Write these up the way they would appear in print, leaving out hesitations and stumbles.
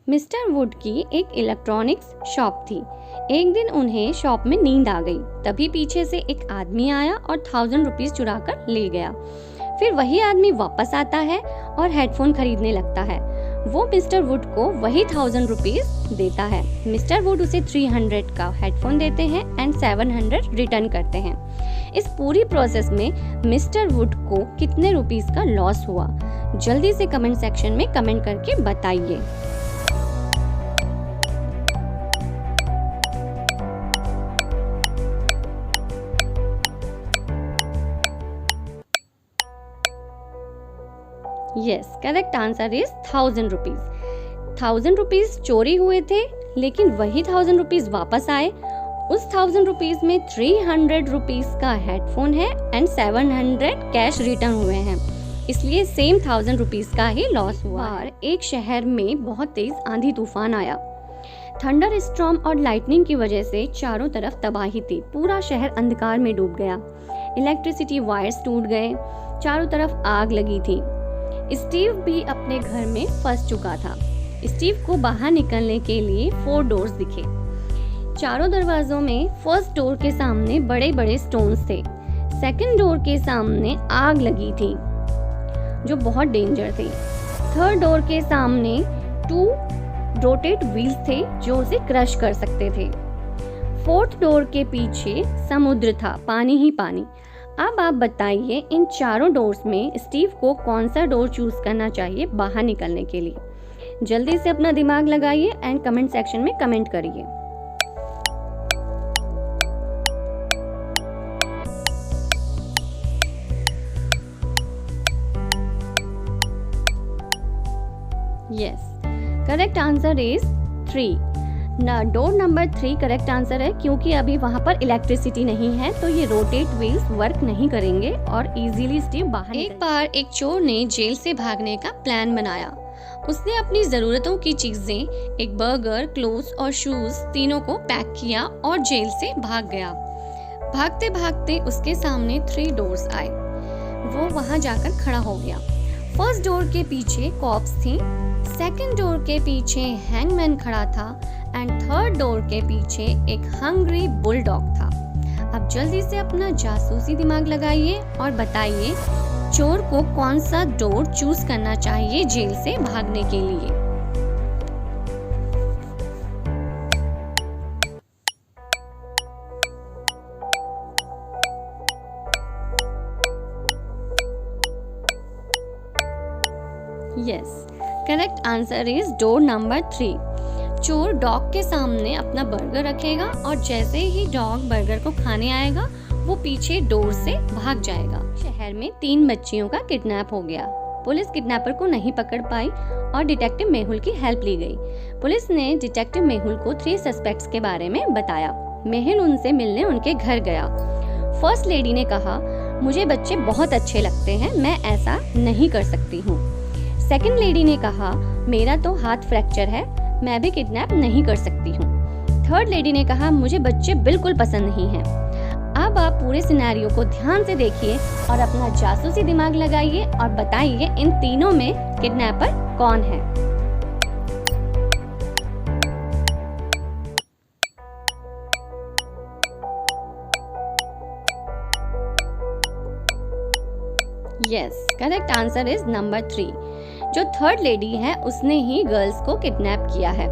Mister would की एक electronics shop थी। एक दिन उन्हें शॉप में नींद आ गई। तभी पीछे से एक आदमी आया और 1000 रुपीज चुरा कर ले गया। फिर वही आदमी वापस आता है और हेडफोन खरीदने लगता है। वो मिस्टर वुड को वही 1000 रुपीज देता है। मिस्टर वुड उसे 300 का हेडफोन देते हैं एंड 700 रिटर्न करते हैं। इस पूरी प्रोसेस में मिस्टर वुड को कितने रुपीस का लॉस हुआ? जल्दी से कमेंट सेक्शन में कमेंट करके बताइए। Yes, correct answer is 1000 rupees. 1000 rupees चोरी हुए थे, लेकिन वही 1000 रुपीज वापस आए। उस 1000 रुपीज में 300 रुपीज का हेडफोन है एंड 700 कैश रिटर्न हुए हैं, इसलिए सेम 1000 रुपीज का ही लॉस हुआ। और एक शहर में बहुत तेज आंधी तूफान आया। थंडर स्टॉर्म और लाइटनिंग की वजह से चारों तरफ तबाही थी। पूरा शहर अंधकार में डूब गया। इलेक्ट्रिसिटी वायर्स टूट गए। चारों तरफ आग लगी थी। स्टीव भी अपने घर में फंस चुका था। स्टीव को बाहर निकलने के लिए 4 डोर्स दिखे। चारों दरवाजों में फर्स्ट डोर के सामने बड़े बड़े स्टोन्स थे। सेकंड डोर के सामने आग लगी थी जो बहुत डेंजर थी। थर्ड डोर के सामने 2 रोटेट व्हील्स थे जो उसे क्रश कर सकते थे। फोर्थ डोर के पीछे समुद्र था, पानी ही पानी। अब आप बताइए, इन चारों डोर्स में स्टीव को कौन सा डोर चूज करना चाहिए बाहर निकलने के लिए? जल्दी से अपना दिमाग लगाइए एंड कमेंट सेक्शन में कमेंट करिए। Yes, correct answer is 3। Door number 3 correct answer है, क्योंकि अभी वहाँ पर इलेक्ट्रिसिटी नहीं है, तो ये रोटेट व्हील्स वर्क नहीं करेंगे और इजीली स्टीव बाहर। एक बार एक चोर ने जेल से भागने का प्लान बनाया। उसने अपनी जरूरतों की चीजें, एक बर्गर, क्लोथ्स और शूज, तीनों को पैक किया और जेल से भाग गया। भागते भागते उसके सामने 3 डोर्स आए। वो वहाँ जाकर खड़ा हो गया। फर्स्ट डोर के पीछे कॉप्स थी, सेकंड डोर के पीछे हैंगमैन खड़ा था एंड थर्ड डोर के पीछे एक हंग्री बुलडॉग था। अब जल्दी से अपना जासूसी दिमाग लगाइए और बताइए, चोर को कौन सा डोर चूज करना चाहिए जेल से भागने के लिए? Yes, correct answer is door number 3। चोर डॉग के सामने अपना बर्गर रखेगा और जैसे ही डॉग बर्गर को खाने आएगा, वो पीछे डोर से भाग जाएगा। शहर में 3 बच्चियों का किडनैप हो गया। पुलिस किडनैपर को नहीं पकड़ पाई और डिटेक्टिव मेहुल की हेल्प ली गई। पुलिस ने डिटेक्टिव मेहुल को 3 सस्पेक्ट्स के बारे में बताया। मेहुल उनसे मिलने उनके घर गया। फर्स्ट लेडी ने कहा, मुझे बच्चे बहुत अच्छे लगते हैं, मैं ऐसा नहीं कर सकती हूँ। सेकंड लेडी ने कहा, मेरा तो हाथ फ्रैक्चर है, मैं भी किडनैप नहीं कर सकती हूँ। थर्ड लेडी ने कहा, मुझे बच्चे बिल्कुल पसंद नहीं हैं। अब आप पूरे सिनेरियो को ध्यान से देखिए और अपना जासूसी दिमाग लगाइए और बताइए, इन तीनों में किडनैपर कौन है? Yes, correct answer is number 3। जो थर्ड लेडी है उसने ही गर्ल्स को किडनैप किया है,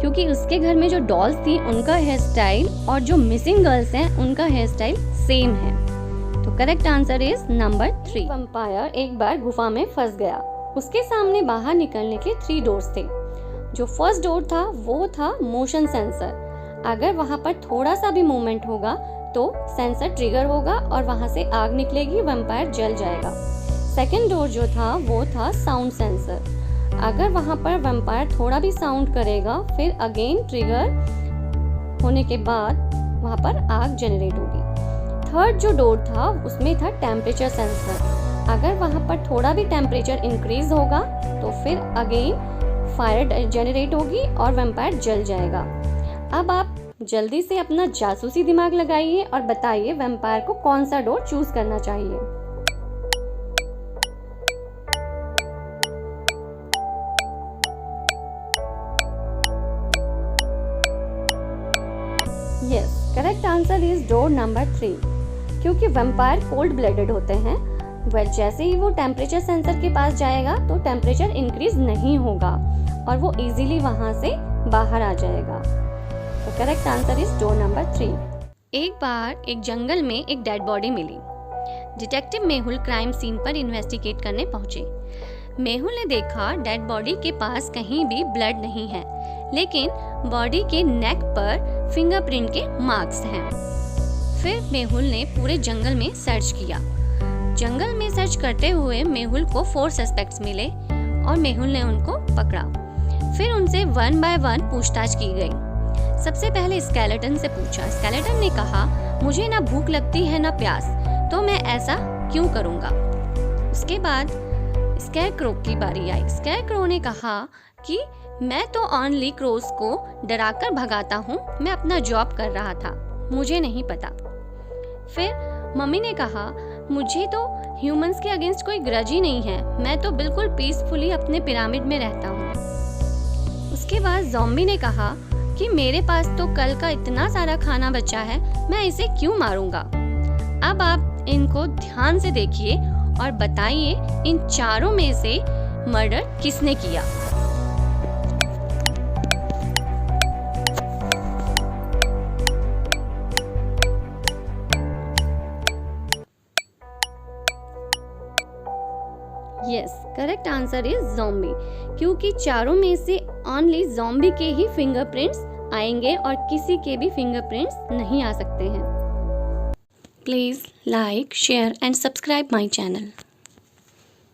क्योंकि उसके घर में जो डॉल्स थी उनका हेयर स्टाइल और जो मिसिंग गर्ल्स हैं उनका हेयर स्टाइल सेम है। तो correct answer is number 3। Vampire एक बार गुफा में फंस गया। उसके सामने बाहर निकलने के 3 डोर्स थे। जो फर्स्ट डोर था वो था मोशन सेंसर। अगर वहाँ पर थोड़ा सा भी मूवमेंट होगा तो सेंसर ट्रिगर होगा और वहाँ से आग निकलेगी, वैम्पायर जल जाएगा। सेकेंड डोर जो था वो था साउंड सेंसर। अगर वहाँ पर वैम्पायर थोड़ा भी साउंड करेगा, फिर अगेन ट्रिगर होने के बाद वहाँ पर आग जनरेट होगी। थर्ड जो डोर था उसमें था टेम्परेचर सेंसर। अगर वहाँ पर थोड़ा भी टेम्परेचर इंक्रीज होगा तो फिर अगेन फायर जनरेट होगी और वैम्पायर जल जाएगा। अब आप जल्दी से अपना जासूसी दिमाग लगाइए और बताइए, वैम्पायर को कौन सा डोर चूज करना चाहिए? Yes, correct answer is door number 3, क्योंकि वैम्पायर कोल्ड ब्लडेड होते हैं। वेल, जैसे ही वो टेम्परेचर सेंसर के पास जाएगा तो टेम्परेचर इंक्रीज नहीं होगा और वो इजीली वहाँ से बाहर आ जाएगा। तो correct answer is door number 3। एक बार एक जंगल में एक डेड बॉडी मिली। डिटेक्टिव मेहुल क्राइम सीन पर इन्वेस्टिगेट करने पहुंचे। मेहुल ने देखा डेड बॉडी के पास कहीं भी ब्लड नहीं है, लेकिन बॉडी के नेक पर फिंगरप्रिंट के मार्क्स हैं। फिर मेहुल ने पूरे जंगल में सर्च किया। जंगल में सर्च करते हुए मेहुल को 4 सस्पेक्ट्स मिले और मेहुल ने उनको पकड़ा। फिर उनसे 1 बाय 1 पूछताछ की गई। सबसे पहले स्केलेटन से पूछा। स्केलेटन ने कहा, मुझे ना भूख लगती है ना प्यास, तो मैं ऐसा क्यों करूँगा। उसके बाद स्केरक्रो की बारी आई। स्केरक्रो ने कहा कि मैं तो ऑनली क्रोस को डराकर भगाता हूँ, मैं अपना जॉब कर रहा था, मुझे नहीं पता। फिर मम्मी ने कहा, मुझे तो ह्यूमंस के अगेंस्ट कोई ग्रज ही नहीं है, मैं तो बिल्कुल पीसफुली अपने पिरामिड में रहता हूँ। उसके बाद ज़ॉम्बी ने कहा कि मेरे पास तो कल का इतना सारा खाना बचा है, मैं इसे क्यों मारूंगा। अब आप इनको ध्यान से देखिए और बताइए इन चारों में से मर्डर किसने किया। Yes, correct answer is zombie, क्योंकि चारों में से ओनली ज़ॉम्बी के ही फिंगरप्रिंट्स आएंगे और किसी के भी फिंगरप्रिंट्स नहीं आ सकते हैं। Please like, share and subscribe my channel.